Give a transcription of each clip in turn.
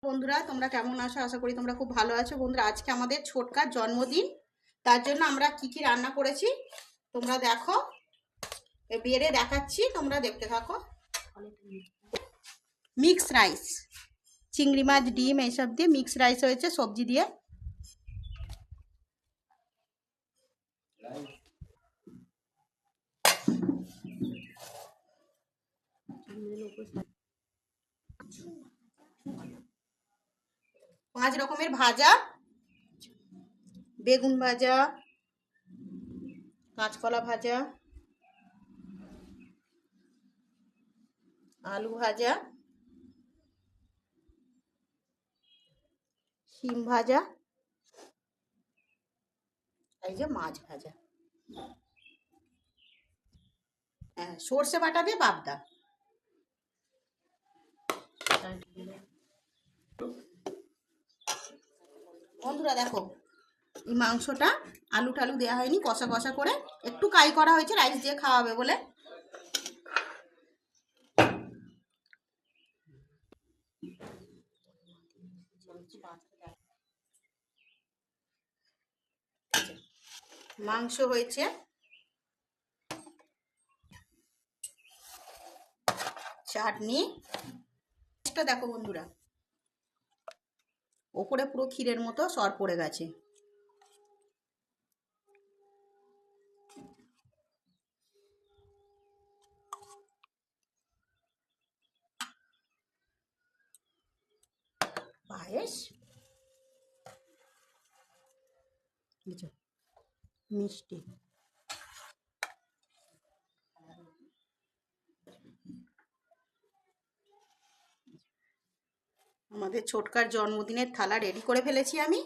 বন্ধুরা তোমরা কেমন আছো? আশা করি তোমরা খুব ভালো আছো। বন্ধুরা আজকে আমাদের ছোটকার জন্মদিন, তার জন্য আমরা কি কি রান্না করেছি তোমরা দেখো, বেড়ে দেখাচ্ছি, তোমরা দেখতে থাকো। মিক্স রাইস, চিংড়ি মাছ, ডিম এইসব দিয়ে মিক্স রাইস হয়েছে, সবজি দিয়ে। পাঁচ রকমের ভাজা, বেগুন ভাজা, কাঁচকলা ভাজা, আলু ভাজা, শিম ভাজা, এই যে মাছ ভাজা, হ্যাঁ সর্ষে বাটা দিয়ে পাবদা। বন্ধুরা দেখো, এই মাংসটা আলু টালু দেওয়া হয়নি, কষা কষা করে একটু কাই করা হয়েছে রাইস দিয়ে খাওয়াবে বলে। মাংস হয়েছে, চাটনি। দেখো বন্ধুরা, ওপরে পুরো ক্ষীরের মতো সর পড়ে গেছে। পায়েস, মিষ্টি। আমাদের ছোটকার জন্মদিনের থালা রেডি করে ফেলেছি আমি।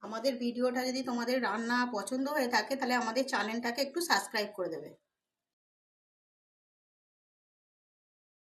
আমাদের ভিডিওটা যদি তোমাদের রান্না পছন্দ হয়ে থাকে তাহলে আমাদের চ্যানেলটাকে একটু সাবস্ক্রাইব করে দেবে।